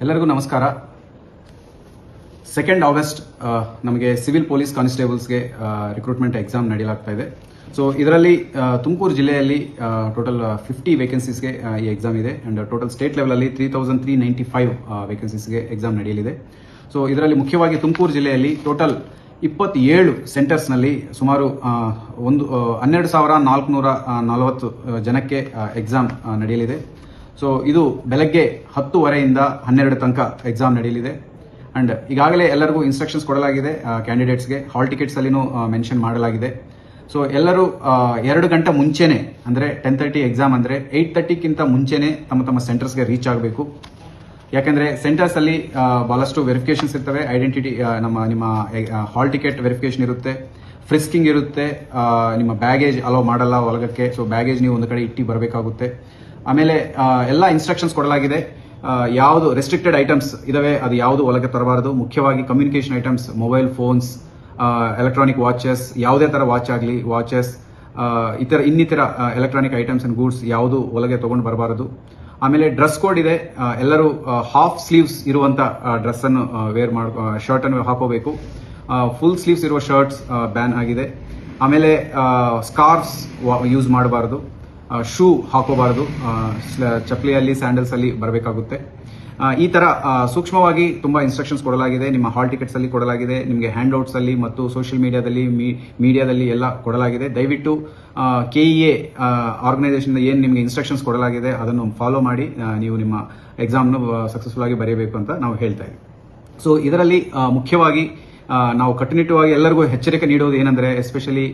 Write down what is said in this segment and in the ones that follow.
ಎಲ್ಲರಿಗೂ ನಮಸ್ಕಾರ. 2 ಆಗಸ್ಟ್ ನಮಗೆ ಸಿವಿಲ್ ಪೊಲೀಸ್ ಕಾನ್ಸ್ಟೇಬಲ್ಸ್ಗೆ ರಿಕ್ರೂಟ್ಮೆಂಟ್ ಎಕ್ಸಾಮ್ ನಡೆಯಲಾಗ್ತಾ ಇದೆ. ಸೊ ಇದರಲ್ಲಿ ತುಮಕೂರು ಜಿಲ್ಲೆಯಲ್ಲಿ ಟೋಟಲ್ 50 ವೇಕೆನ್ಸೀಸ್ಗೆ ಈ ಎಕ್ಸಾಮ್ ಇದೆ ಅಂಡ್ ಟೋಟಲ್ ಸ್ಟೇಟ್ ಲೆವೆಲಲ್ಲಿ 3395 ವೇಕೆನ್ಸೀಸ್ಗೆ ಎಕ್ಸಾಮ್ ನಡೆಯಲಿದೆ. ಸೊ ಇದರಲ್ಲಿ ಮುಖ್ಯವಾಗಿ ತುಮಕೂರು ಜಿಲ್ಲೆಯಲ್ಲಿ ಟೋಟಲ್ 27 ಸೆಂಟರ್ಸ್ನಲ್ಲಿ ಸುಮಾರು 12,440 ಜನಕ್ಕೆ ಎಕ್ಸಾಮ್ ನಡೆಯಲಿದೆ. ಸೊ ಇದು ಬೆಳಗ್ಗೆ 10:30 12 ತನಕ ಎಕ್ಸಾಮ್ ನಡೆಯಲಿದೆ ಅಂಡ್ ಈಗಾಗಲೇ ಎಲ್ಲರಿಗೂ ಇನ್ಸ್ಟ್ರಕ್ಷನ್ಸ್ ಕೊಡಲಾಗಿದೆ. ಕ್ಯಾಂಡಿಡೇಟ್ಸ್ಗೆ ಹಾಲ್ ಟಿಕೆಟ್ಸ್ ಅಲ್ಲಿನೂ ಮೆನ್ಷನ್ ಮಾಡಲಾಗಿದೆ. ಸೊ ಎಲ್ಲರೂ 2 ಗಂಟೆ ಮುಂಚೆನೆ ಅಂದರೆ 10:30 ಎಕ್ಸಾಮ್ ಅಂದರೆ 8:30ಕ್ಕಿಂತ ಮುಂಚೆನೆ ತಮ್ಮ ಸೆಂಟರ್ಸ್ಗೆ ರೀಚ್ ಆಗಬೇಕು. ಯಾಕಂದ್ರೆ ಸೆಂಟರ್ಸ್ ಅಲ್ಲಿ ಬಹಳಷ್ಟು ವೆರಿಫಿಕೇಶನ್ಸ್ ಇರ್ತವೆ. ಐಡೆಂಟಿಟಿ ನಿಮ್ಮ ಹಾಲ್ ಟಿಕೆಟ್ ವೆರಿಫಿಕೇಶನ್ ಇರುತ್ತೆ, ಫ್ರಿಸ್ಕಿಂಗ್ ಇರುತ್ತೆ, ನಿಮ್ಮ ಬ್ಯಾಗೇಜ್ ಅಲೋ ಮಾಡಲ್ಲ ಒಳಗಕ್ಕೆ. ಸೊ ಬ್ಯಾಗೇಜ್ ನೀವು ಒಂದು ಕಡೆ ಇಟ್ಟು ಬರಬೇಕಾಗುತ್ತೆ. ಆಮೇಲೆ ಎಲ್ಲ ಇನ್ಸ್ಟ್ರಕ್ಷನ್ಸ್ ಕೊಡಲಾಗಿದೆ. ಯಾವುದು ರೆಸ್ಟ್ರಿಕ್ಟೆಡ್ ಐಟಮ್ಸ್ ಇದಾವೆ ಅದು ಯಾವುದು ಒಳಗೆ ತರಬಾರದು. ಮುಖ್ಯವಾಗಿ communication items, mobile phones, electronic watches, ಯಾವುದೇ ತರ ವಾಚ್ ಆಗಲಿ, ವಾಚಸ್, ಇನ್ನಿತರ ಎಲೆಕ್ಟ್ರಾನಿಕ್ ಐಟಮ್ಸ್ ಅಂಡ್ ಗೂಡ್ಸ್ ಯಾವುದು ಒಳಗೆ ತಗೊಂಡು ಬರಬಾರದು. ಆಮೇಲೆ ಡ್ರೆಸ್ ಕೋಡ್ ಇದೆ. ಎಲ್ಲರೂ ಹಾಫ್ ಸ್ಲೀವ್ಸ್ ಇರುವಂತ ಡ್ರೆಸ್ ಅನ್ನು ಶರ್ಟ್ ಅನ್ನು ಹಾಕೋಬೇಕು. ಫುಲ್ ಸ್ಲೀವ್ಸ್ ಇರುವ ಶರ್ಟ್ಸ್ ಬ್ಯಾನ್ ಆಗಿದೆ. ಆಮೇಲೆ ಸ್ಕಾರ್ಫ್ಸ್ ಯೂಸ್ ಮಾಡಬಾರದು, ಶೂ ಹಾಕೋಬಾರದು, ಚಪ್ಪಲಿಯಲ್ಲಿ ಸ್ಯಾಂಡಲ್ಸ್ ಅಲ್ಲಿ ಬರಬೇಕಾಗುತ್ತೆ. ಈ ತರ ಸೂಕ್ಷ್ಮವಾಗಿ ತುಂಬಾ ಇನ್ಸ್ಟ್ರಕ್ಷನ್ಸ್ ಕೊಡಲಾಗಿದೆ. ನಿಮ್ಮ ಹಾಲ್ ಟಿಕೆಟ್ಸ್ ಅಲ್ಲಿ ಕೊಡಲಾಗಿದೆ, ನಿಮಗೆ ಹ್ಯಾಂಡ್ ಔಟ್ಸ್ ಅಲ್ಲಿ ಮತ್ತು ಸೋಷಿಯಲ್ ಮೀಡಿಯಾದಲ್ಲಿ ಎಲ್ಲ ಕೊಡಲಾಗಿದೆ. ದಯವಿಟ್ಟು KEA ಆರ್ಗನೈಸೇಷನ್ ಏನ್ ನಿಮಗೆ ಇನ್ಸ್ಟ್ರಕ್ಷನ್ಸ್ ಕೊಡಲಾಗಿದೆ ಅದನ್ನು ಫಾಲೋ ಮಾಡಿ ನೀವು ನಿಮ್ಮ ಎಕ್ಸಾಮ್ ಸಕ್ಸಸ್ಫುಲ್ ಆಗಿ ಬರೆಯಬೇಕು ಅಂತ ನಾವು ಹೇಳ್ತಾ ಇದ್ದೀವಿ. ಸೊ ಇದರಲ್ಲಿ ಮುಖ್ಯವಾಗಿ ನಾವು ಕಟ್ಟುನಿಟ್ಟುವಾಗಿ ಎಲ್ಲರಿಗೂ ಎಚ್ಚರಿಕೆ ನೀಡೋದು ಏನಂದ್ರೆ, ಎಸ್ಪೆಷಲಿ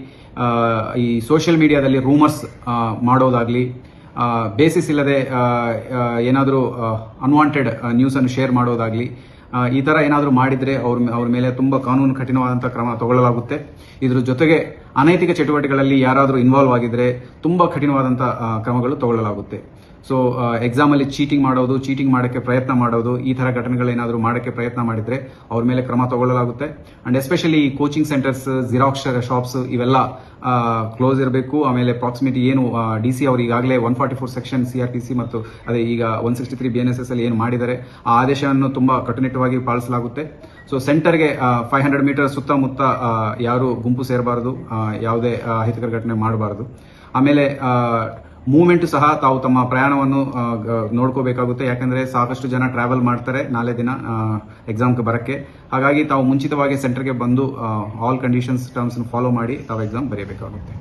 ಈ ಸೋಷಿಯಲ್ ಮೀಡಿಯಾದಲ್ಲಿ ರೂಮರ್ಸ್ ಮಾಡೋದಾಗ್ಲಿ, ಬೇಸಿಸ್ ಇಲ್ಲದೆ ಏನಾದರೂ ಅನ್ವಾಂಟೆಡ್ ನ್ಯೂಸ್ ಅನ್ನು ಶೇರ್ ಮಾಡೋದಾಗ್ಲಿ, ಈ ತರ ಏನಾದರೂ ಮಾಡಿದ್ರೆ ಅವ್ರ ಮೇಲೆ ತುಂಬಾ ಕಾನೂನು ಕಠಿಣವಾದಂತಹ ಕ್ರಮ ತಗೊಳ್ಳಲಾಗುತ್ತೆ. ಇದ್ರ ಜೊತೆಗೆ ಅನೈತಿಕ ಚಟುವಟಿಕೆಗಳಲ್ಲಿ ಯಾರಾದರೂ ಇನ್ವಾಲ್ವ್ ಆಗಿದ್ರೆ ತುಂಬಾ ಕಠಿಣವಾದಂತಹ ಕ್ರಮಗಳು ತಗೊಳ್ಳಲಾಗುತ್ತೆ. ಸೊ ಎಕ್ಸಾಮ್ ಅಲ್ಲಿ ಚೀಟಿಂಗ್ ಮಾಡಕ್ಕೆ ಪ್ರಯತ್ನ ಮಾಡೋದು, ಈ ತರ ಘಟನೆಗಳೇನಾದರೂ ಮಾಡಕ್ಕೆ ಪ್ರಯತ್ನ ಮಾಡಿದ್ರೆ ಅವ್ರ ಮೇಲೆ ಕ್ರಮ ತಗೊಳ್ಳಲಾಗುತ್ತೆ. And especially coaching centres, xerox shops ಇವೆಲ್ಲ ಕ್ಲೋಸ್ ಇರಬೇಕು. ಆಮೇಲೆ ಪ್ರಾಕ್ಸಿಮಿಟಿ ಏನು DC ಅವರು ಈಗಾಗಲೇ 144 ಸೆಕ್ಷನ್ CRPC ಮತ್ತು ಅದೇ ಈಗ 163 BNSS ಅಲ್ಲಿ ಏನು ಮಾಡಿದ್ದಾರೆ ಆ ಆದೇಶವನ್ನು ತುಂಬಾ ಕಟ್ಟುನಿಟ್ಟವಾಗಿ ಪಾಲಿಸಲಾಗುತ್ತೆ. ಸೊ ಸೆಂಟರ್ಗೆ 500 ಮೀಟರ್ ಸುತ್ತಮುತ್ತ ಯಾರು ಗುಂಪು ಸೇರಬಾರದು, ಯಾವುದೇ ಅಹಿತಕರ ಘಟನೆ ಮಾಡಬಾರದು. ಆಮೇಲೆ ಮೂವ್ಮೆಂಟ್ ಸಹ ತಾವು ತಮ್ಮ ಪ್ರಯಾಣವನ್ನು ನೋಡ್ಕೋಬೇಕಾಗುತ್ತೆ. ಯಾಕಂದ್ರೆ ಸಾಕಷ್ಟು ಜನ ಟ್ರಾವೆಲ್ ಮಾಡ್ತಾರೆ ನಾಳೆ ದಿನ ಎಕ್ಸಾಮ್ಗೆ ಬರಕ್ಕೆ. ಹಾಗಾಗಿ ತಾವು ಮುಂಚಿತವಾಗಿ ಸೆಂಟರ್ಗೆ ಬಂದು ಆಲ್ ಕಂಡೀಷನ್ಸ್ ಟರ್ಮ್ಸ್ ಫಾಲೋ ಮಾಡಿ ತಾವು ಎಕ್ಸಾಮ್ ಬರೆಯಬೇಕಾಗುತ್ತೆ.